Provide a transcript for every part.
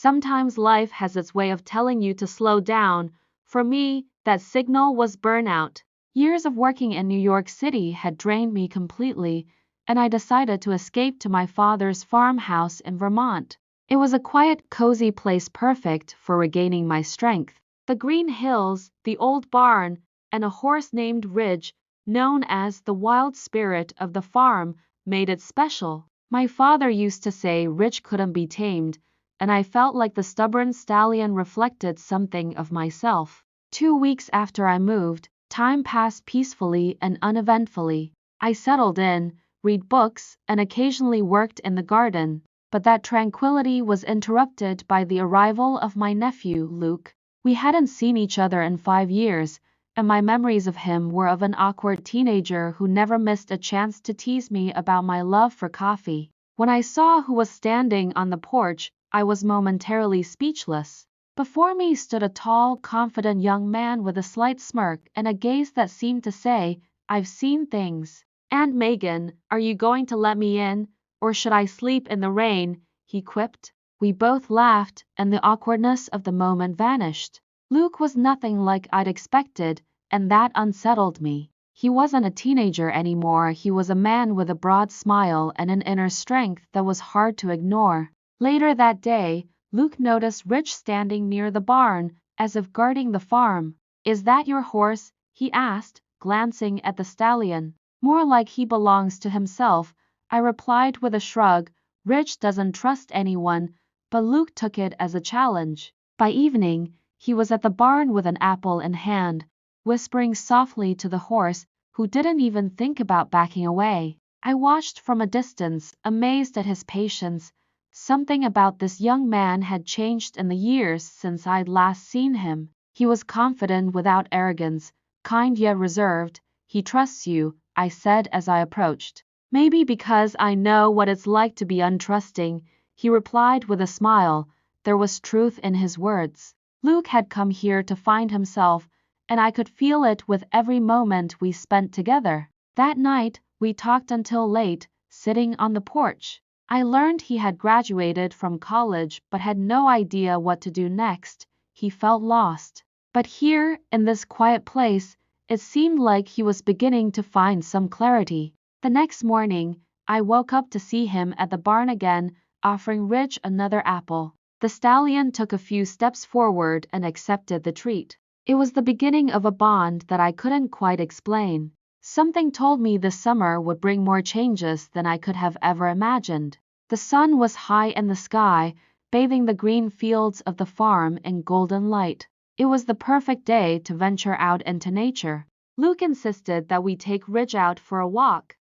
Sometimes life has its way of telling you to slow down. For me, that signal was burnout. Years of working in New York City had drained me completely, and I decided to escape to my father's farmhouse in Vermont. It was a quiet, cozy place perfect for regaining my strength. The green hills, the old barn, and a horse named Ridge, known as the wild spirit of the farm, made it special. My father used to say Ridge couldn't be tamed, and I felt like the stubborn stallion reflected something of myself. 2 weeks after I moved, time passed peacefully and uneventfully. I settled in, read books, and occasionally worked in the garden. But that tranquility was interrupted by the arrival of my nephew, Luke. We hadn't seen each other in 5 years, and my memories of him were of an awkward teenager who never missed a chance to tease me about my love for coffee. When I saw who was standing on the porch, I was momentarily speechless. Before me stood a tall, confident young man with a slight smirk and a gaze that seemed to say, "I've seen things." "Aunt Megan, are you going to let me in? Or should I sleep in the rain?" he quipped. We both laughed, and the awkwardness of the moment vanished. Luke was nothing like I'd expected, and that unsettled me. He wasn't a teenager anymore. He was a man with a broad smile and an inner strength that was hard to ignore. Later that day, Luke noticed Rich standing near the barn, as if guarding the farm. "Is that your horse?" he asked, glancing at the stallion. "More like he belongs to himself," I replied with a shrug. Rich doesn't trust anyone, but Luke took it as a challenge. By evening, he was at the barn with an apple in hand, whispering softly to the horse, who didn't even think about backing away. I watched from a distance, amazed at his patience. Something about this young man had changed in the years since I'd last seen him. He was confident without arrogance, kind yet reserved. "He trusts you," I said as I approached. "Maybe because I know what it's like to be untrusting," he replied with a smile. There was truth in his words. Luke had come here to find himself, and I could feel it with every moment we spent together. That night, we talked until late, sitting on the porch. I learned he had graduated from college but had no idea what to do next. He felt lost. But here, in this quiet place, it seemed like he was beginning to find some clarity. The next morning, I woke up to see him at the barn again, offering Rich another apple. The stallion took a few steps forward and accepted the treat. It was the beginning of a bond that I couldn't quite explain. Something told me this summer would bring more changes than I could have ever imagined. The sun was high in the sky, bathing the green fields of the farm in golden light. It was the perfect day to venture out into nature. Luke insisted that we take Ridge out for a walk.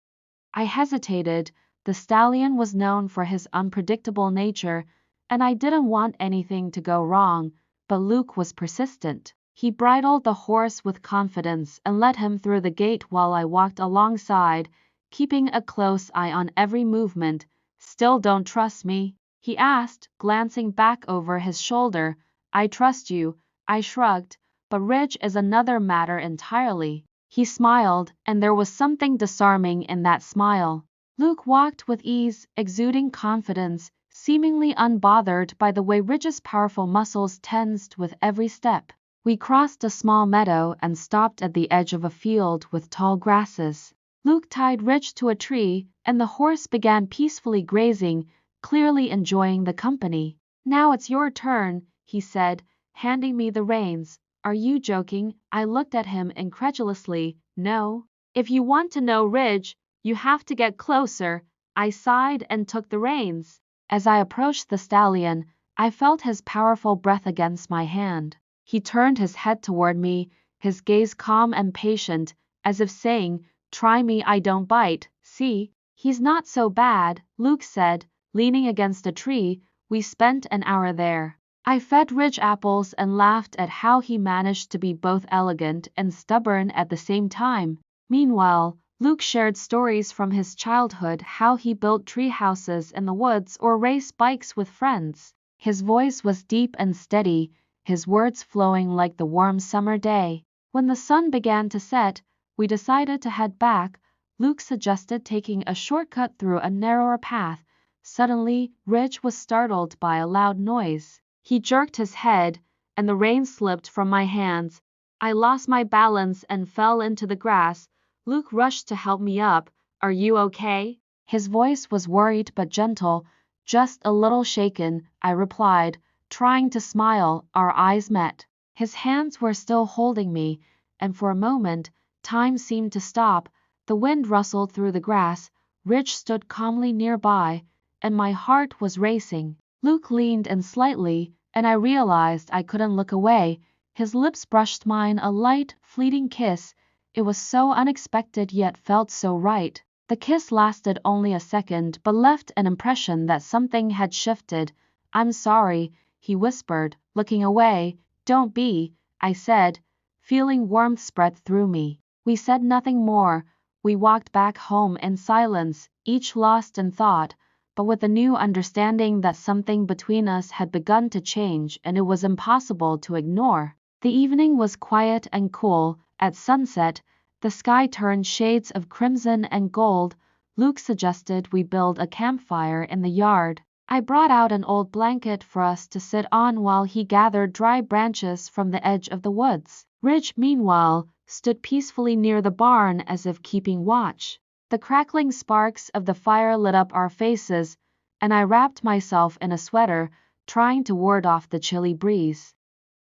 I hesitated. The stallion was known for his unpredictable nature, and I didn't want anything to go wrong, but Luke was persistent. He bridled the horse with confidence and led him through the gate while I walked alongside, keeping a close eye on every movement. "Still don't trust me?" he asked, glancing back over his shoulder. "I trust you," I shrugged, "but Ridge is another matter entirely." He smiled, and there was something disarming in that smile. Luke walked with ease, exuding confidence, seemingly unbothered by the way Ridge's powerful muscles tensed with every step. We crossed a small meadow and stopped at the edge of a field with tall grasses. Luke tied Ridge to a tree, and the horse began peacefully grazing, clearly enjoying the company. "Now it's your turn," he said, handing me the reins. "Are you joking?" I looked at him incredulously. "No. If you want to know Ridge, you have to get closer." I sighed and took the reins. As I approached the stallion, I felt his powerful breath against my hand. He turned his head toward me, his gaze calm and patient, as if saying, "Try me, I don't bite. See? He's not so bad," Luke said, leaning against a tree. We spent an hour there. I fed Ridge apples and laughed at how he managed to be both elegant and stubborn at the same time. Meanwhile, Luke shared stories from his childhood, how he built tree houses in the woods or raced bikes with friends. His voice was deep and steady, his words flowing like the warm summer day. When the sun began to set, we decided to head back. Luke suggested taking a shortcut through a narrower path. Suddenly, Ridge was startled by a loud noise. He jerked his head, and the reins slipped from my hands. I lost my balance and fell into the grass. Luke rushed to help me up. Are you okay? His voice was worried but gentle. Just a little shaken, I replied, trying to smile. Our eyes met. His hands were still holding me, and for a moment, time seemed to stop. The wind rustled through the grass. Rich stood calmly nearby, and my heart was racing. Luke leaned in slightly, and I realized I couldn't look away. His lips brushed mine, a light, fleeting kiss. It was so unexpected yet felt so right. The kiss lasted only a second but left an impression that something had shifted. I'm sorry, he whispered, looking away. Don't be, I said, feeling warmth spread through me. We said nothing more. We walked back home in silence, each lost in thought, but with the new understanding that something between us had begun to change and it was impossible to ignore. The evening was quiet and cool. At sunset, the sky turned shades of crimson and gold. Luke suggested we build a campfire in the yard. I brought out an old blanket for us to sit on while he gathered dry branches from the edge of the woods. Ridge, meanwhile, stood peacefully near the barn as if keeping watch. The crackling sparks of the fire lit up our faces, and I wrapped myself in a sweater, trying to ward off the chilly breeze.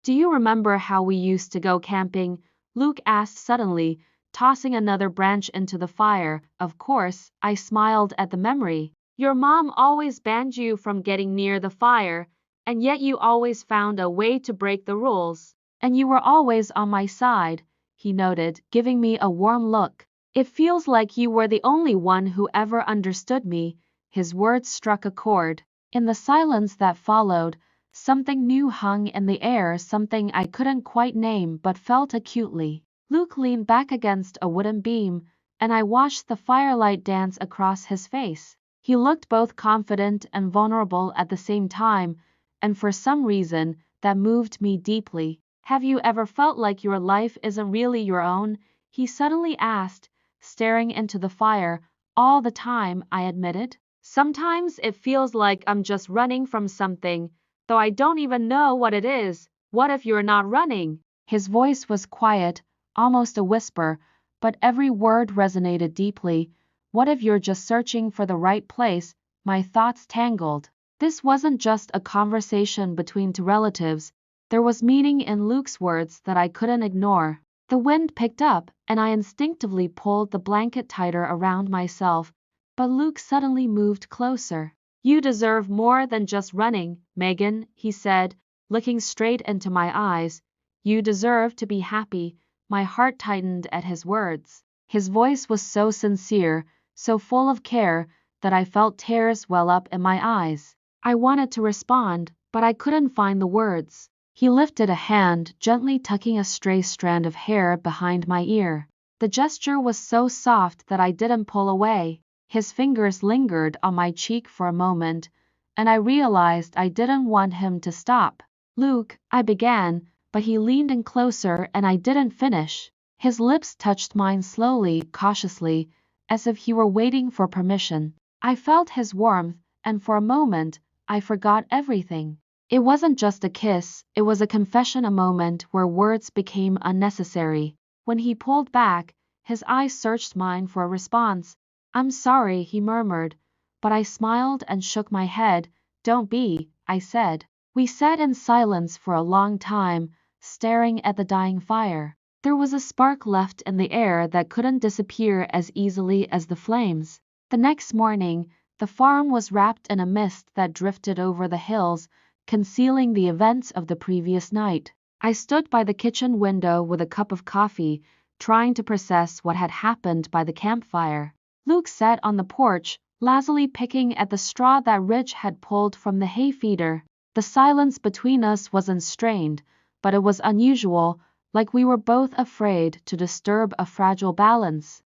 Do you remember how we used to go camping? Luke asked suddenly, tossing another branch into the fire. Of course, I smiled at the memory. Your mom always banned you from getting near the fire, and yet you always found a way to break the rules. And you were always on my side, he noted, giving me a warm look. It feels like you were the only one who ever understood me. His words struck a chord. In the silence that followed, something new hung in the air, something I couldn't quite name but felt acutely. Luke leaned back against a wooden beam, and I watched the firelight dance across his face. He looked both confident and vulnerable at the same time, and for some reason, that moved me deeply. Have you ever felt like your life isn't really your own? He suddenly asked, staring into the fire. All the time, I admitted. Sometimes it feels like I'm just running from something, though I don't even know what it is. What if you're not running? His voice was quiet, almost a whisper, but every word resonated deeply. What if you're just searching for the right place? My thoughts tangled. This wasn't just a conversation between two relatives. There was meaning in Luke's words that I couldn't ignore. The wind picked up, and I instinctively pulled the blanket tighter around myself, but Luke suddenly moved closer. You deserve more than just running, Megan, he said, looking straight into my eyes. You deserve to be happy. My heart tightened at his words. His voice was so sincere, so full of care, that I felt tears well up in my eyes. I wanted to respond, but I couldn't find the words. He lifted a hand, gently tucking a stray strand of hair behind my ear. The gesture was so soft that I didn't pull away. His fingers lingered on my cheek for a moment, and I realized I didn't want him to stop. Luke, I began, but he leaned in closer and I didn't finish. His lips touched mine slowly, cautiously, as if he were waiting for permission. I felt his warmth, and for a moment, I forgot everything. It wasn't just a kiss, it was a confession, a moment where words became unnecessary. When he pulled back, his eyes searched mine for a response. I'm sorry, he murmured, but I smiled and shook my head. Don't be, I said. We sat in silence for a long time, staring at the dying fire. There was a spark left in the air that couldn't disappear as easily as the flames. The next morning, the farm was wrapped in a mist that drifted over the hills, concealing the events of the previous night. I stood by the kitchen window with a cup of coffee, trying to process what had happened by the campfire. Luke sat on the porch, lazily picking at the straw that Rich had pulled from the hay feeder. The silence between us wasn't strained, but it was unusual, like we were both afraid to disturb a fragile balance.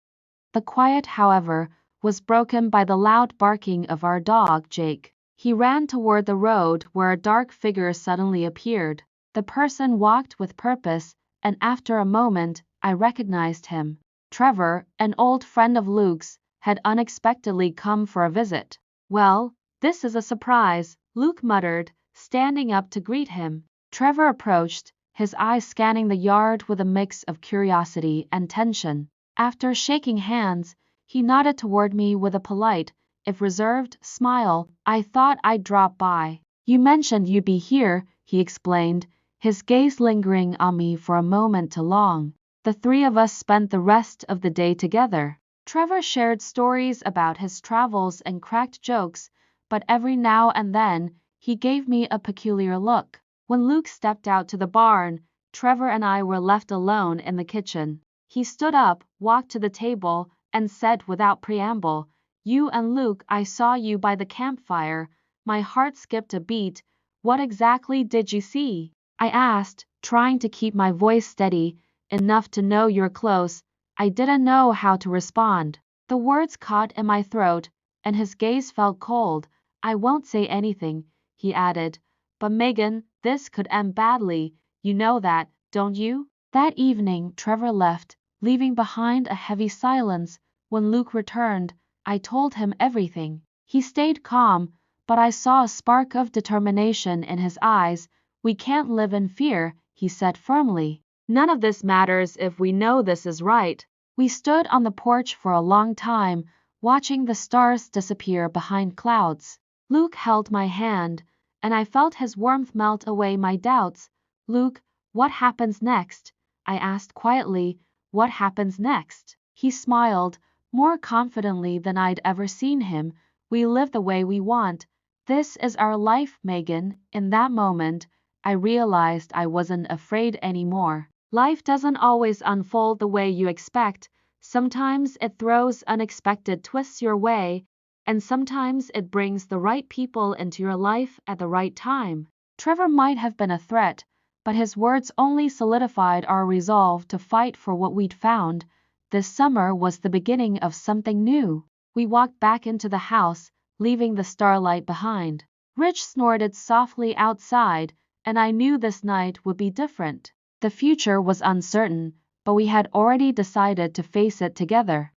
The quiet, however, was broken by the loud barking of our dog, Jake. He ran toward the road where a dark figure suddenly appeared. The person walked with purpose, and after a moment, I recognized him. Trevor, an old friend of Luke's, had unexpectedly come for a visit. Well, this is a surprise, Luke muttered, standing up to greet him. Trevor approached, his eyes scanning the yard with a mix of curiosity and tension. After shaking hands, he nodded toward me with a polite, if reserved, smile. I thought I'd drop by. You mentioned you'd be here, he explained, his gaze lingering on me for a moment too long. The three of us spent the rest of the day together. Trevor shared stories about his travels and cracked jokes, but every now and then, he gave me a peculiar look. When Luke stepped out to the barn, Trevor and I were left alone in the kitchen. He stood up, walked to the table, and said without preamble, "You and Luke, I saw you by the campfire." My heart skipped a beat. What exactly did you see? I asked, trying to keep my voice steady, enough to know you're close. I didn't know how to respond. The words caught in my throat, and his gaze felt cold. I won't say anything, he added. But Megan, this could end badly. You know that, don't you? That evening, Trevor left, leaving behind a heavy silence. When Luke returned, I told him everything. He stayed calm, but I saw a spark of determination in his eyes. We can't live in fear, he said firmly. None of this matters if we know this is right. We stood on the porch for a long time, watching the stars disappear behind clouds. Luke held my hand, and I felt his warmth melt away my doubts. Luke, what happens next? I asked quietly. What happens next? He smiled, more confidently than I'd ever seen him. We live the way we want. This is our life, Megan. In that moment, I realized I wasn't afraid anymore. Life doesn't always unfold the way you expect. Sometimes it throws unexpected twists your way, and sometimes it brings the right people into your life at the right time. Trevor might have been a threat, but his words only solidified our resolve to fight for what we'd found. This summer was the beginning of something new. We walked back into the house, leaving the starlight behind. Rich snorted softly outside, and I knew this night would be different. The future was uncertain, but we had already decided to face it together.